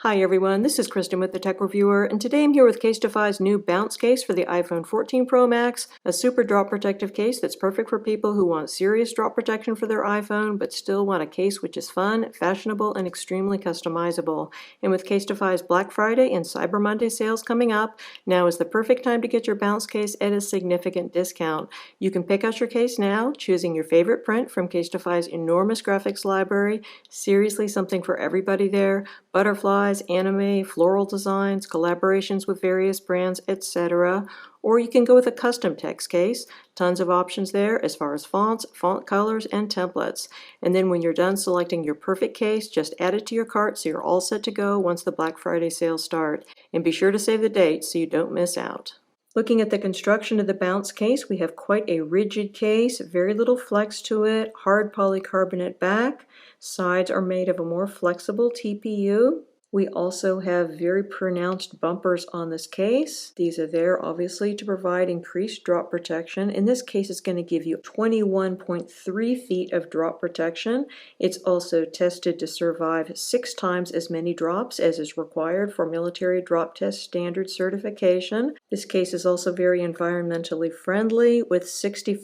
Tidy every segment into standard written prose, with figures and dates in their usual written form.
Hi everyone, this is Kristen with the Tech Reviewer, and today I'm here with CASETiFY's new bounce case for the iPhone 14 Pro Max, a super drop protective case that's perfect for people who want serious drop protection for their iPhone, but still want a case which is fun, fashionable, and extremely customizable. And with CASETiFY's Black Friday and Cyber Monday sales coming up, now is the perfect time to get your bounce case at a significant discount. You can pick out your case now, choosing your favorite print from CASETiFY's enormous graphics library. Seriously something for everybody there. Butterflies, anime, floral designs, collaborations with various brands, etc. Or you can go with a custom text case. Tons of options there as far as fonts, font colors, and templates. And then when you're done selecting your perfect case, just add it to your cart so you're all set to go once the Black Friday sales start. And be sure to save the date so you don't miss out. Looking at the construction of the bounce case, we have quite a rigid case, very little flex to it, hard polycarbonate back. Sides are made of a more flexible TPU. We also have very pronounced bumpers on this case. These are there obviously to provide increased drop protection. In this case, it's going to give you 21.3 feet of drop protection. It's also tested to survive 6 times as many drops as is required for military drop test standard certification. This case is also very environmentally friendly with 65%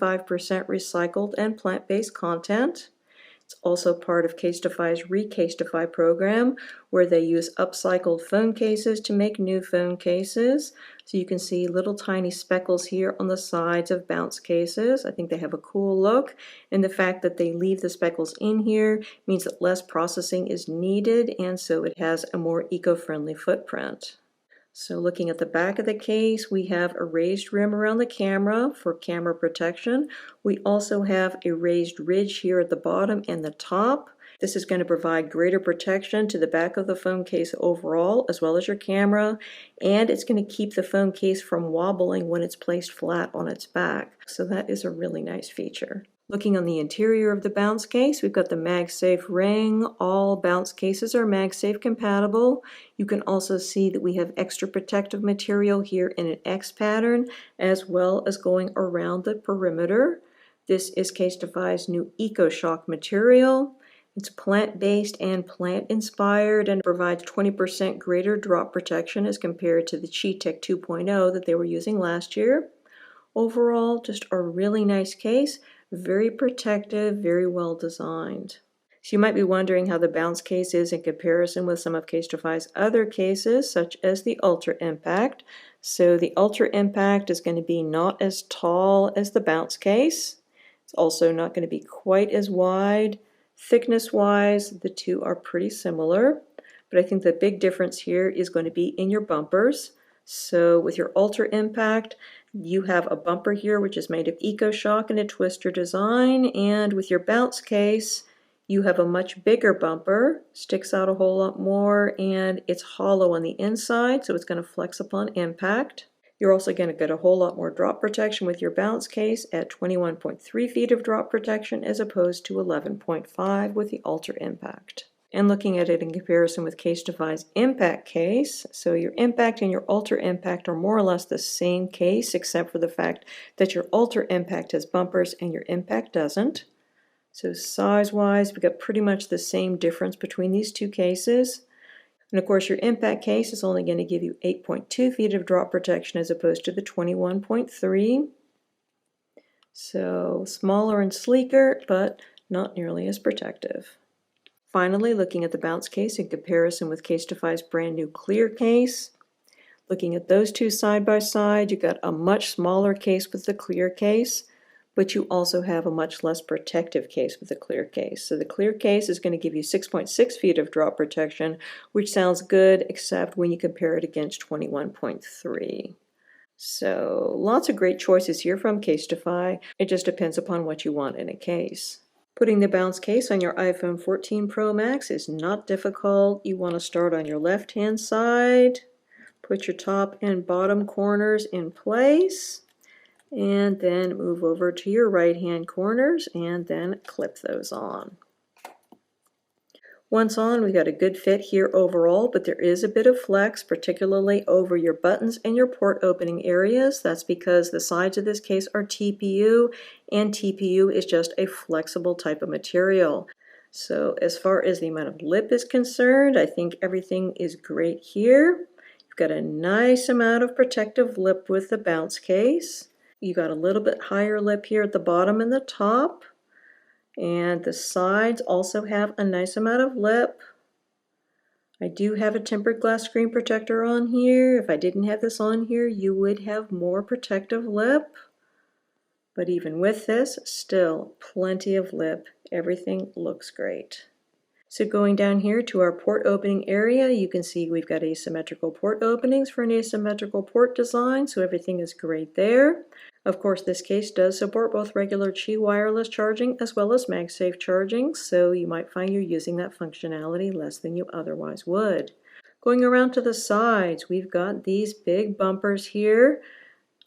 recycled and plant-based content. It's also part of CASETiFY's ReCASETiFY program, where they use upcycled phone cases to make new phone cases. So you can see little tiny speckles here on the sides of bounce cases. I think they have a cool look, and the fact that they leave the speckles in here means that less processing is needed, and so it has a more eco-friendly footprint. So looking at the back of the case, we have a raised rim around the camera for camera protection. We also have a raised ridge here at the bottom and the top. This is going to provide greater protection to the back of the phone case overall, as well as your camera, and it's going to keep the phone case from wobbling when it's placed flat on its back. So that is a really nice feature. Looking on the interior of the bounce case, we've got the MagSafe ring. All bounce cases are MagSafe compatible. You can also see that we have extra protective material here in an X pattern, as well as going around the perimeter. This is CASETiFY's new EcoShock material. It's plant-based and plant-inspired and provides 20% greater drop protection as compared to the CheatTech 2.0 that they were using last year. Overall, just a really nice case. Very protective, very well designed. So you might be wondering how the bounce case is in comparison with some of CASETiFY's other cases, such as the Ultra Impact. So the Ultra Impact is going to be not as tall as the bounce case. It's also not going to be quite as wide. Thickness-wise, the two are pretty similar, but I think the big difference here is going to be in your bumpers. So with your Ultra Impact, you have a bumper here which is made of EcoShock and a twister design, and with your bounce case you have a much bigger bumper, sticks out a whole lot more, and it's hollow on the inside, so it's going to flex upon impact. You're also going to get a whole lot more drop protection with your bounce case at 21.3 feet of drop protection as opposed to 11.5 with the Ultra Impact. And looking at it in comparison with CASETiFY's Impact case, so your Impact and your Ultra Impact are more or less the same case, except for the fact that your Ultra Impact has bumpers and your Impact doesn't. So size-wise, we've got pretty much the same difference between these two cases. And of course, your Impact case is only going to give you 8.2 feet of drop protection as opposed to the 21.3. So smaller and sleeker, but not nearly as protective. Finally, looking at the bounce case in comparison with CASETiFY's brand new clear case. Looking at those two side by side, you've got a much smaller case with the clear case, but you also have a much less protective case with the clear case. So the clear case is going to give you 6.6 feet of drop protection, which sounds good, except when you compare it against 21.3. So lots of great choices here from CASETiFY. It just depends upon what you want in a case. Putting the bounce case on your iPhone 14 Pro Max is not difficult. You want to start on your left-hand side, put your top and bottom corners in place, and then move over to your right-hand corners and then clip those on. Once on, we got a good fit here overall, but there is a bit of flex, particularly over your buttons and your port opening areas. That's because the sides of this case are TPU, and TPU is just a flexible type of material. So as far as the amount of lip is concerned, I think everything is great here. You've got a nice amount of protective lip with the bounce case. You got a little bit higher lip here at the bottom and the top. And the sides also have a nice amount of lip. I do have a tempered glass screen protector on here. If I didn't have this on here, you would have more protective lip. But even with this, still plenty of lip. Everything looks great. So going down here to our port opening area, you can see we've got asymmetrical port openings for an asymmetrical port design, so everything is great there. Of course, this case does support both regular Qi wireless charging as well as MagSafe charging, so you might find you're using that functionality less than you otherwise would. Going around to the sides, we've got these big bumpers here,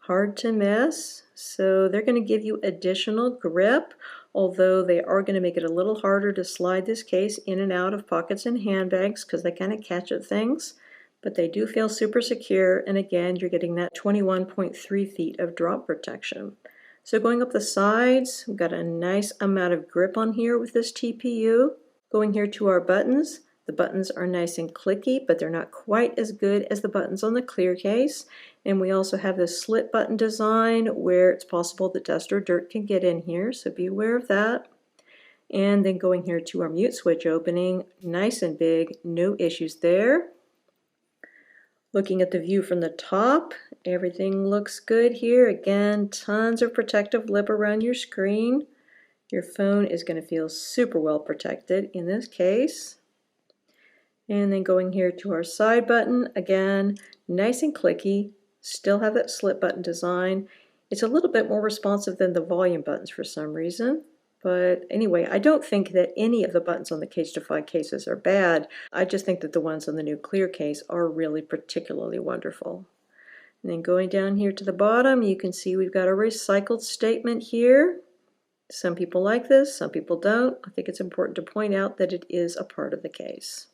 hard to miss, so they're going to give you additional grip, although they are going to make it a little harder to slide this case in and out of pockets and handbags because they kind of catch at things. But they do feel super secure, and again, you're getting that 21.3 feet of drop protection. So going up the sides, we've got a nice amount of grip on here with this TPU. Going here to our buttons, the buttons are nice and clicky, but they're not quite as good as the buttons on the clear case. And we also have this slit button design where it's possible that dust or dirt can get in here, so be aware of that. And then going here to our mute switch opening, nice and big, no issues there. Looking at the view from the top, everything looks good here. Again, tons of protective lip around your screen. Your phone is going to feel super well protected in this case. And then going here to our side button, again, nice and clicky, still have that slit button design. It's a little bit more responsive than the volume buttons for some reason. But anyway, I don't think that any of the buttons on the CASETiFY cases are bad. I just think that the ones on the new clear case are really particularly wonderful. And then going down here to the bottom, you can see we've got a recycled statement here. Some people like this, some people don't. I think it's important to point out that it is a part of the case.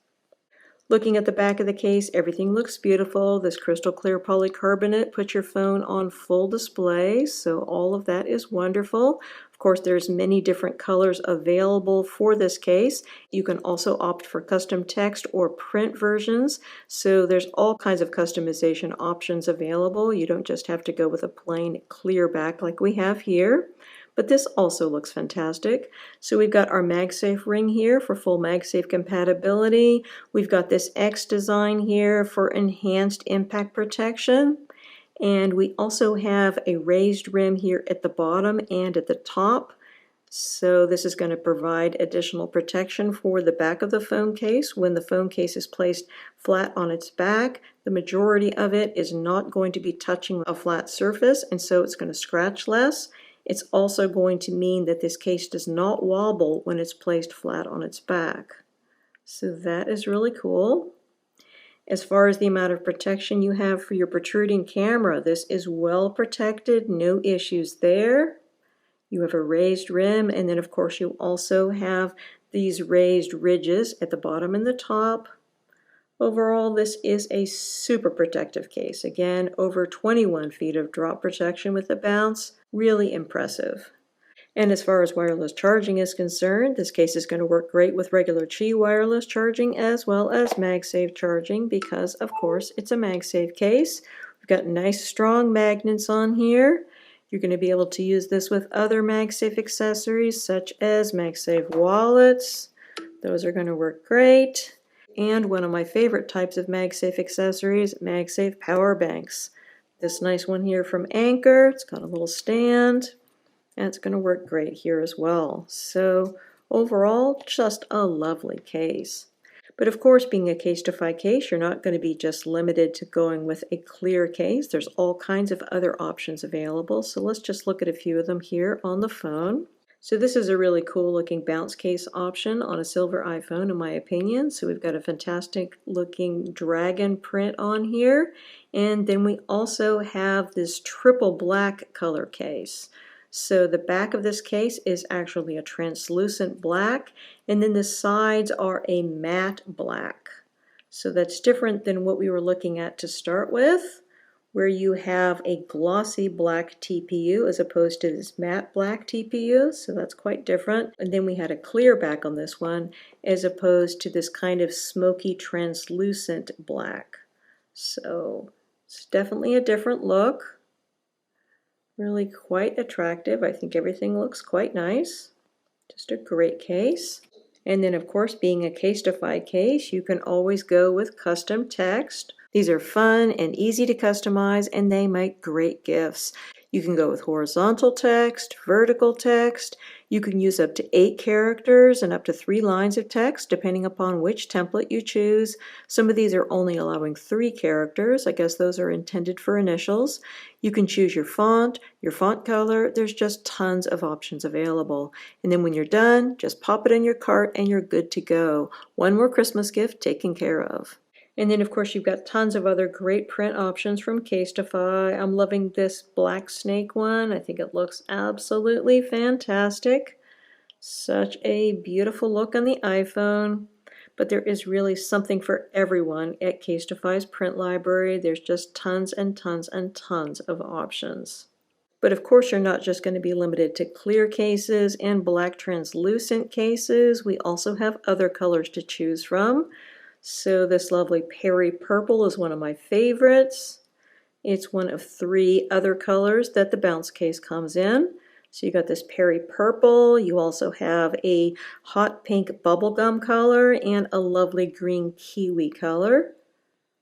Looking at the back of the case, everything looks beautiful. This crystal clear polycarbonate puts your phone on full display, so all of that is wonderful. Of course, there's many different colors available for this case. You can also opt for custom text or print versions, so there's all kinds of customization options available. You don't just have to go with a plain clear back like we have here. But this also looks fantastic. So we've got our MagSafe ring here for full MagSafe compatibility. We've got this X design here for enhanced impact protection. And we also have a raised rim here at the bottom and at the top. So this is going to provide additional protection for the back of the phone case. When the phone case is placed flat on its back, the majority of it is not going to be touching a flat surface, and so it's going to scratch less. It's also going to mean that this case does not wobble when it's placed flat on its back. So that is really cool. As far as the amount of protection you have for your protruding camera, this is well protected, no issues there. You have a raised rim, and then of course you also have these raised ridges at the bottom and the top. Overall, this is a super protective case. Again, over 21 feet of drop protection with the bounce. Really impressive. And as far as wireless charging is concerned, this case is going to work great with regular Qi wireless charging as well as MagSafe charging because, of course, it's a MagSafe case. We've got nice strong magnets on here. You're going to be able to use this with other MagSafe accessories such as MagSafe wallets. Those are going to work great. And one of my favorite types of MagSafe accessories, MagSafe power banks. This nice one here from Anchor, it's got a little stand, and it's going to work great here as well. So overall, just a lovely case. But of course, being a CASETiFY case, you're not going to be just limited to going with a clear case. There's all kinds of other options available. So let's just look at a few of them here on the phone. So this is a really cool looking bounce case option on a silver iPhone in my opinion. So we've got a fantastic looking dragon print on here. And then we also have this triple black color case. So the back of this case is actually a translucent black, and then the sides are a matte black. So that's different than what we were looking at to start with. where you have a glossy black TPU as opposed to this matte black TPU, so that's quite different. And then we had a clear back on this one as opposed to this kind of smoky translucent black. So it's definitely a different look. Really quite attractive. I think everything looks quite nice. Just a great case. And then of course, being a CASETiFY case, you can always go with custom text. These are fun and easy to customize, and they make great gifts. You can go with horizontal text, vertical text. You can use up to 8 characters and up to 3 lines of text, depending upon which template you choose. Some of these are only allowing 3 characters. I guess those are intended for initials. You can choose your font color. There's just tons of options available. And then when you're done, just pop it in your cart and you're good to go. One more Christmas gift taken care of. And then of course you've got tons of other great print options from CASETiFY. I'm loving this Black Snake one. I think it looks absolutely fantastic. Such a beautiful look on the iPhone. But there is really something for everyone at CASETiFY's print library. There's just tons and tons and tons of options. But of course you're not just going to be limited to clear cases and black translucent cases. We also have other colors to choose from. So this lovely Peri purple is one of my favorites. It's one of 3 other colors that the bounce case comes in. So you got this Peri purple, you also have a hot pink bubblegum color and a lovely green kiwi color.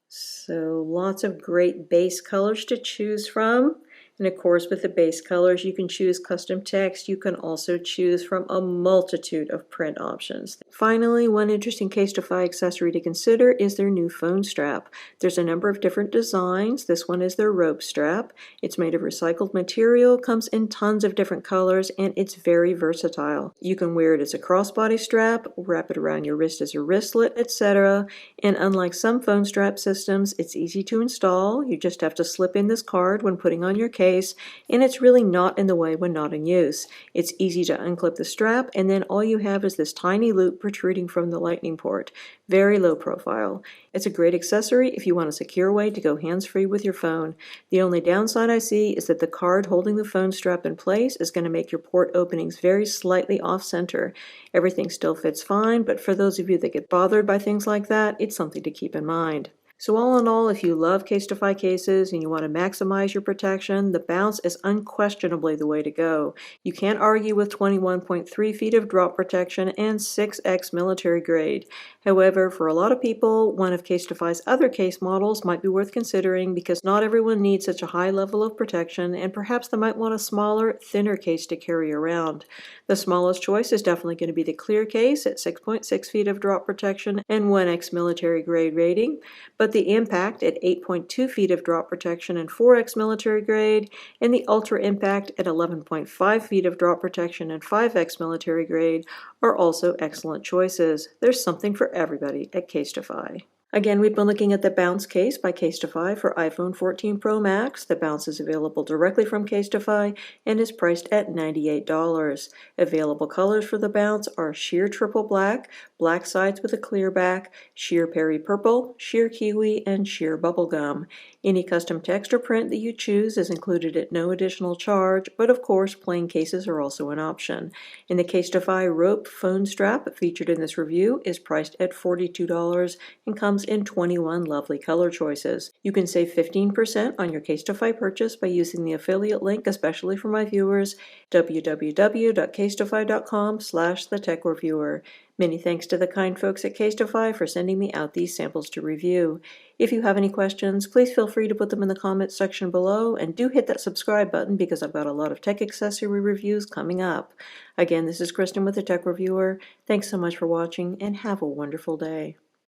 So lots of great base colors to choose from. And of course, with the base colors, you can choose custom text. You can also choose from a multitude of print options. Finally, one interesting CASETiFY accessory to consider is their new phone strap. There's a number of different designs. This one is their rope strap. It's made of recycled material, comes in tons of different colors, and it's very versatile. You can wear it as a crossbody strap, wrap it around your wrist as a wristlet, etc. And unlike some phone strap systems, it's easy to install. You just have to slip in this card when putting on your case, and it's really not in the way when not in use. It's easy to unclip the strap, and then all you have is this tiny loop protruding from the lightning port. Very low profile. It's a great accessory if you want a secure way to go hands-free with your phone. The only downside I see is that the card holding the phone strap in place is going to make your port openings very slightly off-center. Everything still fits fine, but for those of you that get bothered by things like that, it's something to keep in mind. So all in all, if you love CASETiFY cases and you want to maximize your protection, the bounce is unquestionably the way to go. You can't argue with 21.3 feet of drop protection and 6x military grade. However, for a lot of people, one of CASETiFY's other case models might be worth considering because not everyone needs such a high level of protection, and perhaps they might want a smaller, thinner case to carry around. The smallest choice is definitely going to be the clear case at 6.6 feet of drop protection and 1x military grade rating, but the Impact at 8.2 feet of drop protection and 4x military grade, and the Ultra Impact at 11.5 feet of drop protection and 5x military grade are also excellent choices. There's something for everybody at CASETiFY. Again, we've been looking at the Bounce case by CASETiFY for iPhone 14 Pro Max. The Bounce is available directly from CASETiFY and is priced at $98. Available colors for the Bounce are sheer triple black, black sides with a clear back, sheer Peri purple, sheer kiwi, and sheer bubblegum. Any custom text or print that you choose is included at no additional charge, but of course plain cases are also an option. And the CASETiFY rope phone strap featured in this review is priced at $42 and comes in 21 lovely color choices. You can save 15% on your CASETiFY purchase by using the affiliate link, especially for my viewers, www.casetify.com/thetechreviewer. Many thanks to the kind folks at CASETiFY for sending me out these samples to review. If you have any questions, please feel free to put them in the comments section below, and do hit that subscribe button because I've got a lot of tech accessory reviews coming up. Again, this is Kristen with the Tech Reviewer. Thanks so much for watching, and have a wonderful day.